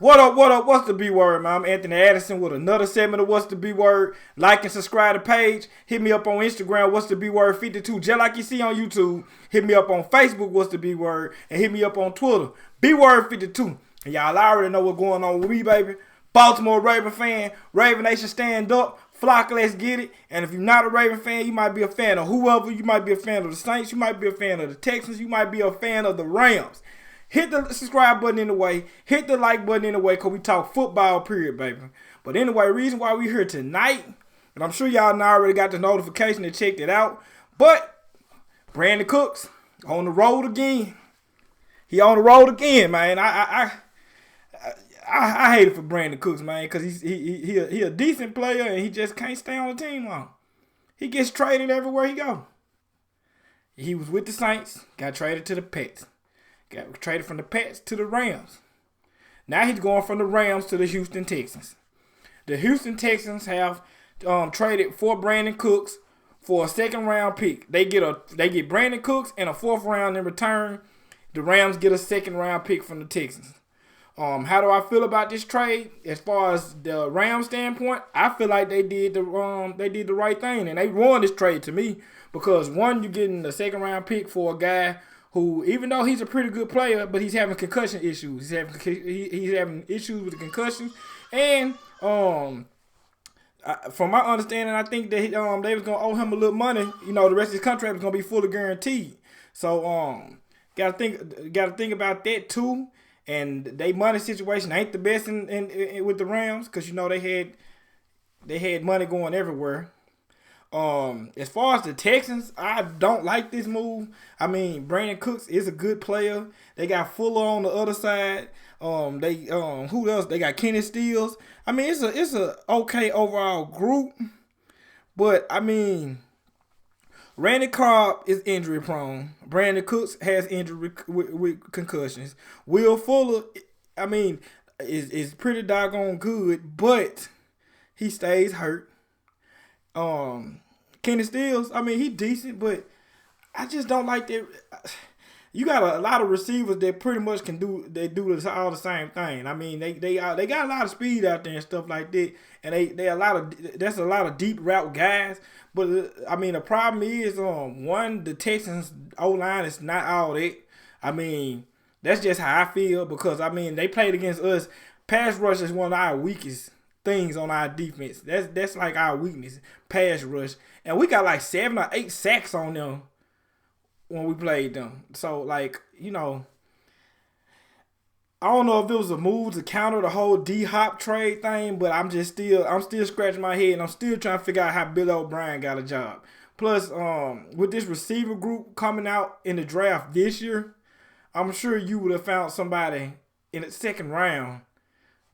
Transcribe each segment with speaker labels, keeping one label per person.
Speaker 1: What up, what up, what's the B word, man? I'm Anthony Addison with another segment of What's the B word. Like and subscribe to the page. Hit me up on Instagram, What's the B word 52, just like you see on YouTube. Hit me up on Facebook, What's the B word, and hit me up on Twitter, B word 52. And y'all already know what's going on with me, baby. Baltimore Raven fan, Raven Nation stand up. Flock, let's get it. And if you're not a Raven fan, you might be a fan of whoever. You might be a fan of the Saints. You might be a fan of the Texans. You might be a fan of the Rams. Hit the subscribe button in the way. Hit the like button in the way because we talk football, period, baby. But anyway, reason why we here tonight, and I'm sure y'all already got the notification and checked it out, but Brandon Cooks on the road again. He on the road again, man. I hate it for Brandon Cooks, man, because he a decent player and he just can't stay on the team long. He gets traded everywhere he go. He was with the Saints, got traded to the Pets. Got traded from the Pets to the Rams. Now he's going from the Rams to the Houston Texans. The Houston Texans have traded for Brandon Cooks for a second round pick. They get Brandon Cooks and a fourth round in return. The Rams get a second round pick from the Texans. How do I feel about this trade? As far as the Rams standpoint, I feel like they did the right thing and they won this trade to me because one, you're getting the second round pick for a guy who, even though he's a pretty good player, but he's having concussion issues. He's having issues with the concussions, and from my understanding, I think that they was gonna owe him a little money. You know, the rest of his contract was gonna be fully guaranteed. So gotta think about that too. And they money situation ain't the best in with the Rams because you know they had money going everywhere. As far as the Texans, I don't like this move. I mean, Brandon Cooks is a good player. They got Fuller on the other side. Who else? They got Kenny Stills. I mean, it's a okay overall group. But I mean, Randy Cobb is injury prone. Brandon Cooks has injury with concussions. Will Fuller, I mean, is pretty doggone good, but he stays hurt. Kenny Stills, I mean, he decent, but I just don't like that. You got a lot of receivers that pretty much can do all the same thing. I mean, they got a lot of speed out there and stuff like that, and that's a lot of deep route guys. But I mean, the problem is, one, the Texans O-line is not all that. I mean, that's just how I feel because I mean they played against us. Pass rush is one of our weakest things on our defense. That's like our weakness, pass rush. And we got like 7 or 8 sacks on them when we played them. So like, you know, I don't know if it was a move to counter the whole D-Hop trade thing, but I'm still scratching my head and I'm still trying to figure out how Bill O'Brien got a job. Plus, with this receiver group coming out in the draft this year, I'm sure you would have found somebody in the second round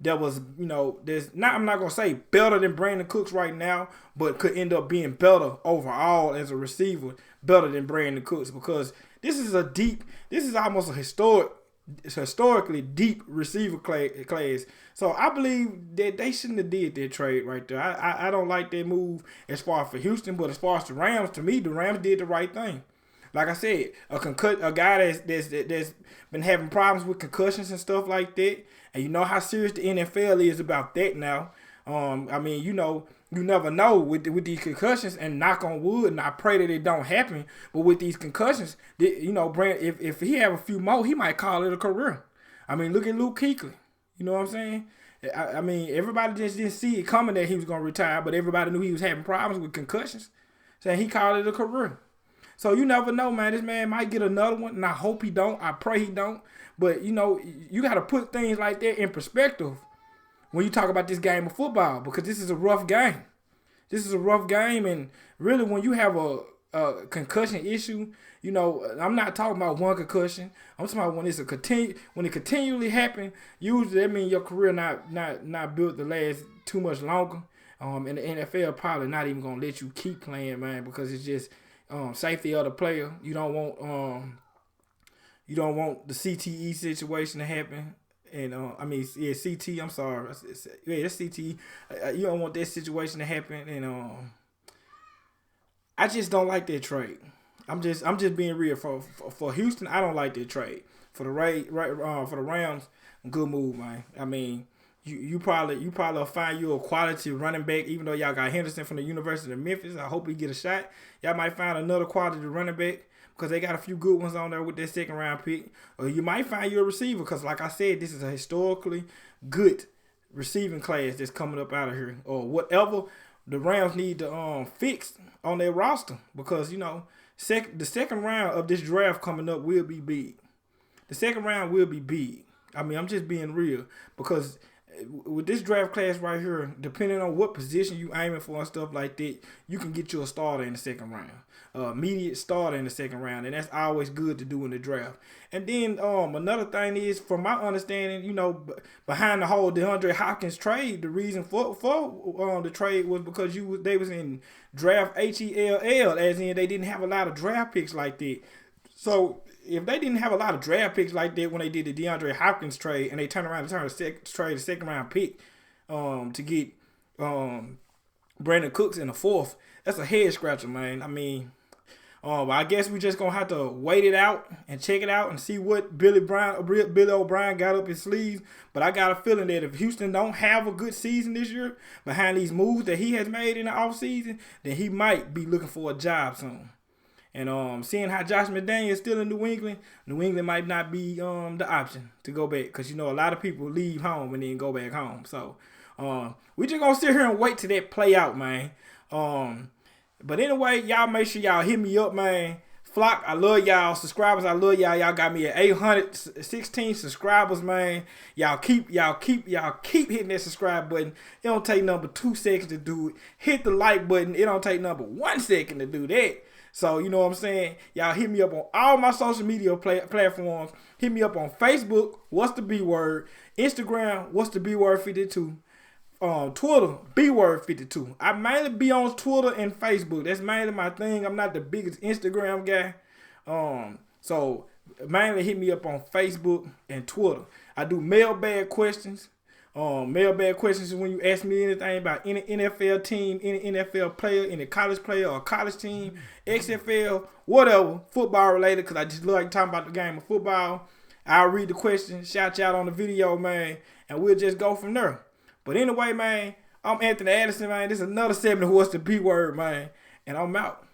Speaker 1: that was, you know, I'm not gonna say better than Brandon Cooks right now, but could end up being better overall as a receiver, better than Brandon Cooks because this is almost a historically deep receiver class. So I believe that they shouldn't have did that trade right there. I don't like that move as far as for Houston, but as far as the Rams, to me, the Rams did the right thing. Like I said, a guy that's been having problems with concussions and stuff like that, and you know how serious the NFL is about that now. I mean, you know, you never know with these concussions, and knock on wood, and I pray that it don't happen. But with these concussions, you know, if he have a few more, he might call it a career. I mean, look at Luke Kuechly. You know what I'm saying? I mean, everybody just didn't see it coming that he was going to retire, but everybody knew he was having problems with concussions, so he called it a career. So you never know, man. This man might get another one, and I hope he don't. I pray he don't. But, you know, you got to put things like that in perspective when you talk about this game of football because this is a rough game. This is a rough game, and really when you have a concussion issue, you know, I'm not talking about one concussion. I'm talking about when it continually happens, usually that means your career not built to last too much longer. And the NFL probably not even going to let you keep playing, man, because it's just safety of the player. You don't want the CTE situation to happen. And CT. I'm sorry. Yeah, that's CTE. You don't want that situation to happen. And I just don't like that trade. I'm just being real for Houston. I don't like that trade for the Rams. good move, man. I mean, you probably find you a quality running back, even though y'all got Henderson from the University of Memphis. I hope he get a shot. Y'all might find another quality running back because they got a few good ones on there with their second round pick. Or you might find you a receiver because, like I said, this is a historically good receiving class that's coming up out of here. Or whatever the Rams need to fix on their roster, because, you know, the second round of this draft coming up will be big. The second round will be big. I mean, I'm just being real, because with this draft class right here, depending on what position you aiming for and stuff like that, you can get you a starter in the second round, immediate starter in the second round, and that's always good to do in the draft. And then another thing is, from my understanding, you know, behind the whole DeAndre Hopkins trade, the reason for the trade was because they was in draft HELL, as in they didn't have a lot of draft picks like that. So if they didn't have a lot of draft picks like that when they did the DeAndre Hopkins trade, and they turned around and trade a second round pick to get Brandon Cooks in the fourth, that's a head scratcher, man. I mean, I guess we just gonna have to wait it out and check it out and see what Billy O'Brien got up his sleeves. But I got a feeling that if Houston don't have a good season this year behind these moves that he has made in the offseason, then he might be looking for a job soon. And seeing how Josh McDaniels is still in New England might not be the option to go back, because, you know, a lot of people leave home and then go back home. So we just gonna sit here and wait till that play out, man. But anyway, y'all make sure y'all hit me up, man. Flock, I love y'all. Subscribers, I love y'all. Y'all got me at 816 subscribers, man. Y'all keep hitting that subscribe button. It don't take number 2 seconds to do it. Hit the like button. It don't take number 1 second to do that. So, you know what I'm saying? Y'all hit me up on all my social media platforms. Hit me up on Facebook, What's the B Word? Instagram, What's the B Word 52? Twitter, B-Word 52. I mainly be on Twitter and Facebook. That's mainly my thing. I'm not the biggest Instagram guy. So mainly hit me up on Facebook and Twitter. I do mailbag questions. Mailbag questions is when you ask me anything about any NFL team, any NFL player, any college player or college team, XFL, whatever, football related, because I just like talking about the game of football. I'll read the question, shout you out on the video, man, and we'll just go from there. But anyway, man, I'm Anthony Addison, man. This is another segment of What's the B Word, man, and I'm out.